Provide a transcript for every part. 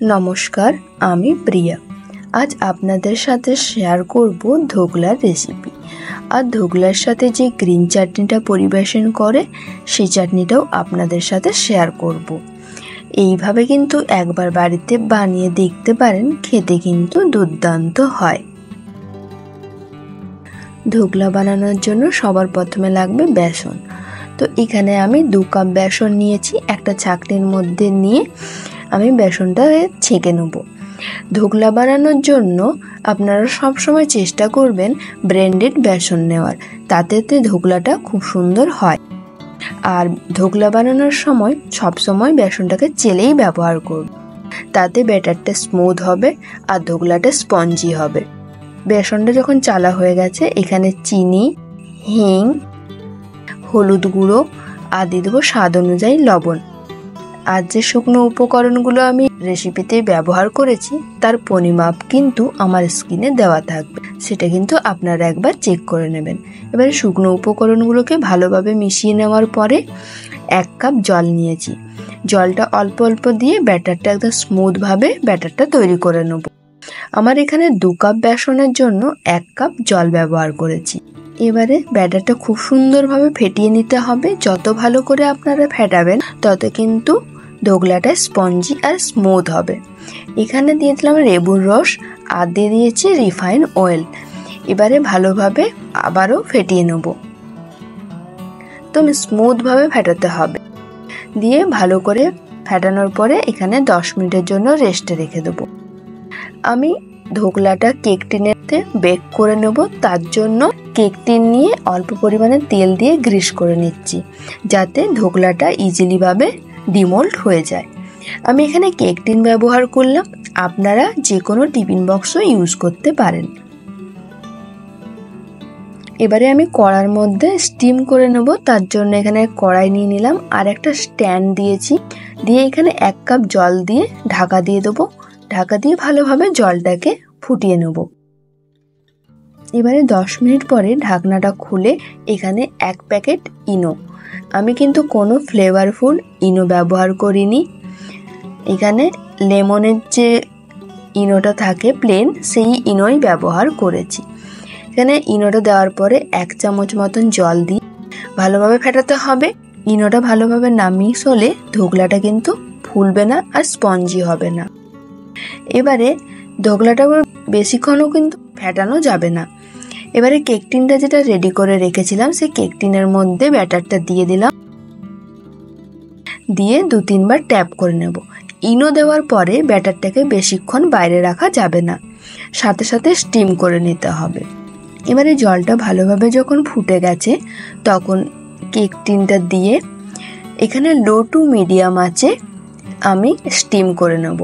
নমস্কার, আমি প্রিয়া। আজ আপনাদের সাথে শেয়ার করব ধোকলার রেসিপি। আর ধোকলার সাথে যে গ্রিন চাটনিটা পরিবেশন করে সেই চাটনিটাও আপনাদের সাথে শেয়ার করব। এইভাবে কিন্তু একবার বাড়িতে বানিয়ে দেখতে পারেন, খেতে কিন্তু দুর্দান্ত হয়। ধোকলা বানানোর জন্য সবার প্রথমে লাগবে বেসন। তো এখানে আমি 2 কাপ বেসন নিয়েছি। একটা ছাঁকনির মধ্যে নিয়ে আমি বেসনটা ছেঁকে নেব। ধোকলা বানানোর জন্য আপনারা সব সময় চেষ্টা করবেন ব্র্যান্ডেড বেসন নেওয়ার, তাতে ধোকলাটা খুব সুন্দর হয়। আর ধোকলা বানানোর সময় সব সময় বেসনটাকে চেলেই ব্যবহার করুন, তাতে ব্যাটারটা স্মুথ হবে আর ধোকলাটা স্পঞ্জি হবে। বেসনটা যখন চালা হয়ে গেছে, এখানে চিনি, হিং, হলুদ গুঁড়ো আর দিয়ে দেবো স্বাদ অনুযায়ী লবণ। আর যে শুকনো উপকরণগুলো আমি রেসিপিতে ব্যবহার করেছি তার পরিমাপ কিন্তু আমার স্ক্রিনে দেওয়া থাকবে, সেটা কিন্তু আপনারা একবার চেক করে নেবেন। এবারে শুকনো উপকরণগুলোকে ভালোভাবে মিশিয়ে নেওয়ার পরে 1 কাপ জল নিয়েছি। জলটা অল্প অল্প দিয়ে ব্যাটারটা একদম স্মুথভাবে ব্যাটারটা তৈরি করে নেব। আমার এখানে 2 কাপ বেসনের জন্য 1 কাপ জল ব্যবহার করেছি। এবারে ব্যাটারটা খুব সুন্দরভাবে ফেটিয়ে নিতে হবে। যত ভালো করে আপনারা ফেটাবেন তত কিন্তু ধোকলাটা স্পঞ্জি আর স্মুথ হবে। এখানে দিয়ে দিলাম লেবুর রস আর দিয়ে দিয়েছি রিফাইন অয়েল। এবারে ভালোভাবে আবারও ফেটিয়ে নেব। তো স্মুথভাবে ফেটাতে হবে। দিয়ে ভালো করে ফেটানোর পরে এখানে 10 মিনিটের জন্য রেস্টে রেখে দেবো। আমি ধোকলাটা কেক টিনেতে বেক করে নেব। তার জন্য কেক টিন নিয়ে অল্প পরিমাণে তেল দিয়ে গ্রিস করে নিচ্ছি, যাতে ধোকলাটা ইজিলি ভাবে ডিমোল্ড হয়ে যায়। আমি এখানে কেক টিন ব্যবহার করলাম, আপনারা যে কোনো টিফিন বক্সও ইউজ করতে পারেন। এবারে আমি কড়ার মধ্যে স্টিম করে নেব। তার জন্য এখানে কড়াই নিয়ে নিলাম আর একটা স্ট্যান্ড দিয়েছি। দিয়ে এখানে 1 কাপ জল দিয়ে ঢাকা দিয়ে দেবো। ঢাকা দিয়ে ভালোভাবে জলটাকে ফুটিয়ে নেব। এবারে 10 মিনিট পরে ঢাকনাটা খুলে এখানে 1 প্যাকেট ইনো, আমি কিন্তু কোনো ফ্লেভারফুল ইনো ব্যবহার করিনি। এখানে লেমনের যে ইনোটা থাকে প্লেন, সেই ইনোই ব্যবহার করেছি। এখানে ইনোটা দেওয়ার পরে 1 চামচ মতন জল দিয়ে ভালোভাবে ফেটাতে হবে। ইনোটা ভালোভাবে না মিক্স হলে ধোকলাটা কিন্তু ফুলবে না আর স্পঞ্জি হবে না। এবারে ধোকলাটা বেশিক্ষণও কিন্তু ফেটানো যাবে না। এবারে কেক টিনটা যেটা রেডি করে রেখেছিলাম সেই কেক টিনের মধ্যে ব্যাটারটা দিয়ে দিলাম। দিয়ে 2-3 বার ট্যাপ করে নেব। ইনো দেওয়ার পরে ব্যাটারটাকে বেশিক্ষণ বাইরে রাখা যাবে না, সাথে সাথে স্টিম করে নিতে হবে। এবারে জলটা ভালোভাবে যখন ফুটে গেছে তখন কেক টিনটা দিয়ে এখানে লো টু মিডিয়াম আঁচে আমি স্টিম করে নেব।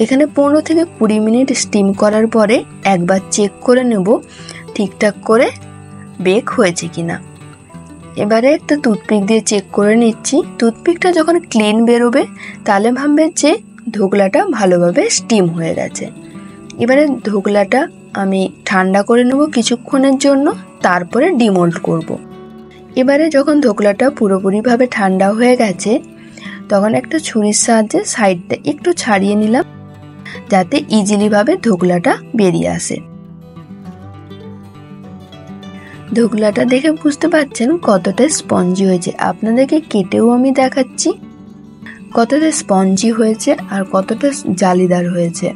এখানে 15 থেকে 20 মিনিট স্টিম করার পরে একবার চেক করে নেব ঠিকঠাক করে বেক হয়েছে কিনা। এবারে একটা টুথপিক দিয়ে চেক করে নিচ্ছি। টুথপিকটা যখন ক্লিন বেরোবে তাহলে ভাববে যে ধোকলাটা ভালোভাবে স্টিম হয়ে গেছে। এবারে ধোকলাটা আমি ঠান্ডা করে নেব কিছুক্ষণের জন্য, তারপরে ডিমোল্ড করব। এবারে যখন ধোকলাটা পুরোপুরিভাবে ঠান্ডা হয়ে গেছে তখন একটা ছুরির সাহায্যে সাইডটা একটু ছাড়িয়ে নিলাম, যাতে ইজিলি ভাবে ধোকলাটা বেরিয়ে আসে। ধোকলাটা দেখে বুঝতে পারছেন কতটা স্পঞ্জি হয়েছে। আপনাদেরকে কেটেও আমি দেখাচ্ছি কতটা স্পঞ্জি হয়েছে আর কতটা জালিদার হয়েছে।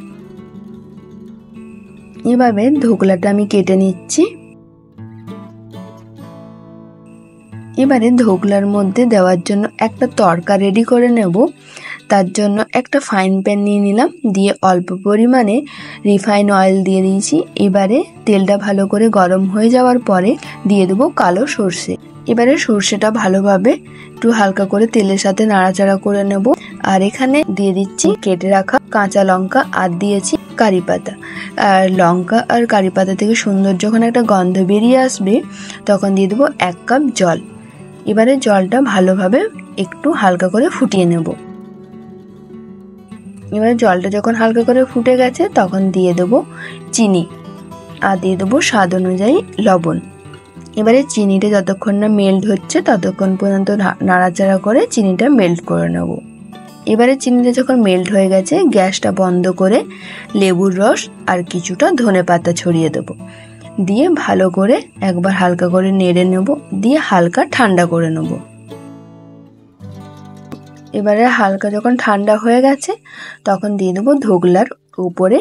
এভাবে ধোকলাটা আমি কেটে নিচ্ছি। এবারে ধোকলার মধ্যে দেওয়ার জন্য একটা তড়কা রেডি করে নেব। তার জন্য একটা ফ্রাইং প্যান নিয়ে নিলাম, দিয়ে অল্প পরিমাণে রিফাইন অয়েল দিয়ে দিয়েছি। এবারে তেলটা ভালো করে গরম হয়ে যাওয়ার পরে দিয়ে দেবো কালো সর্ষে। এবারে সর্ষেটা ভালোভাবে একটু হালকা করে তেলের সাথে নাড়াচাড়া করে নেব। আর এখানে দিয়ে দিচ্ছি কেটে রাখা কাঁচা লঙ্কা আর দিয়েছি কারি পাতা। আর লঙ্কা আর কারি পাতা থেকে সুন্দর যখন একটা গন্ধ বেরিয়ে আসবে তখন দিয়ে দেবো 1 কাপ জল। এবারে জলটা ভালোভাবে একটু হালকা করে ফুটিয়ে নেব। এবারে জলটা যখন হালকা করে ফুটে গেছে তখন দিয়ে দেবো চিনি আর দিয়ে দেবো স্বাদ অনুযায়ী লবণ। এবারে চিনিটা যতক্ষণ না মেল্ট হচ্ছে ততক্ষণ পর্যন্ত নাড়াচাড়া করে চিনিটা মেল্ট করে নেব। এবারে চিনিটা যখন মেল্ট হয়ে গেছে গ্যাসটা বন্ধ করে লেবুর রস আর কিছুটা ধনেপাতা ছড়িয়ে দেবো, দিয়ে ভালো করে একবার হালকা করে নেড়ে নেব, দিয়ে হালকা ঠান্ডা করে নেব। এবারে হালকা যখন ঠান্ডা হয়ে গেছে তখন দিয়ে দেবো ধোকলার উপরে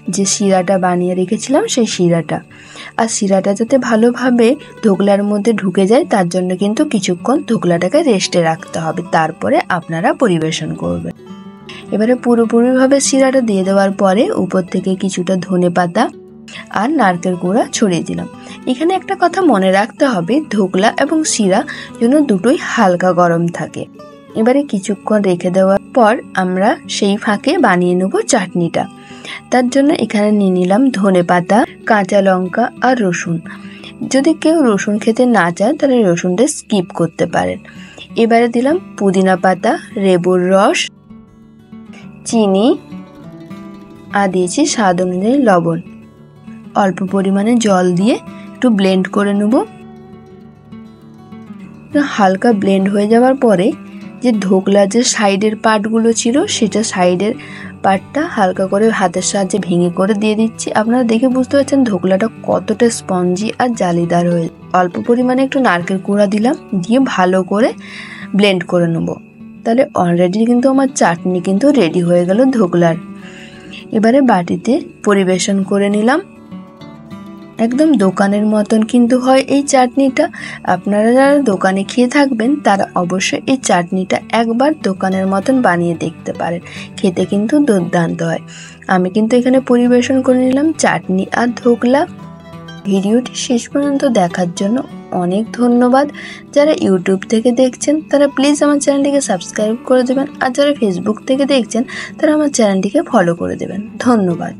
যে শিরাটা বানিয়ে রেখেছিলাম সেই শিরাটা। আর শিরাটা যাতে ভালোভাবে ধোকলার মধ্যে ঢুকে যায় তার জন্য কিন্তু কিছুক্ষণ ধোকলাটাকে রেস্টে রাখতে হবে, তারপরে আপনারা পরিবেশন করবেন। এবারে পুরোপুরিভাবে শিরাটা দিয়ে দেওয়ার পরে উপর থেকে কিছুটা ধনেপাতা আর নারকেল গুঁড়া ছড়িয়ে দিলাম। এখানে একটা কথা মনে রাখতে হবে, ধোকলা এবং শিরা যেন দুটোই হালকা গরম থাকে। এবারে কিছুক্ষণ রেখে দেওয়ার পর আমরা সেই ফাঁকে বানিয়ে নেব চাটনিটা। তার জন্য এখানে নিয়ে নিলাম ধনেপাতা, কাঁচা লঙ্কা আর রসুন। যদি কেউ রসুন খেতে না চায় তাহলে রসুনটা স্কিপ করতে পারেন। এবারে দিলাম পুদিনা পাতা, লেবুর রস, চিনি আর দিয়েছি স্বাদ অনুযায়ী লবণ। অল্প পরিমাণে জল দিয়ে একটু ব্লেন্ড করে নেব। হালকা ব্লেন্ড হয়ে যাওয়ার পরে যে ধোকলার যে সাইডের পার্টগুলো ছিল সেটা সাইডের পার্টটা হালকা করে হাতের সাহায্যে ভেঙে করে দিয়ে দিচ্ছি। আপনারা দেখে বুঝতে পারছেন ধোকলাটা কতটা স্পঞ্জি আর জালিদার হয়ে। অল্প পরিমাণে একটু নারকেল কুড়া দিলাম, দিয়ে ভালো করে ব্লেন্ড করে নেব। তাহলে অলরেডি কিন্তু আমার চাটনি কিন্তু রেডি হয়ে গেল ধোকলার। এবারে বাটিতে পরিবেশন করে নিলাম। একদম দোকানের মতন কিন্তু হয় এই চাটনিটা। আপনারা যারা দোকানে খেয়ে থাকবেন তারা অবশ্যই এই চাটনিটা একবার দোকানের মতন বানিয়ে দেখতে পারেন, খেতে কিন্তু দুর্দান্ত হয়। আমি কিন্তু এখানে পরিবেশন করে নিলাম চাটনি আর ধোকলা। ভিডিওটি শেষ পর্যন্ত দেখার জন্য অনেক ধন্যবাদ। যারা ইউটিউব থেকে দেখছেন তারা প্লিজ আমার চ্যানেলটিকে সাবস্ক্রাইব করে দেবেন, আর যারা ফেসবুক থেকে দেখছেন তারা আমার চ্যানেলটিকে ফলো করে দেবেন। ধন্যবাদ।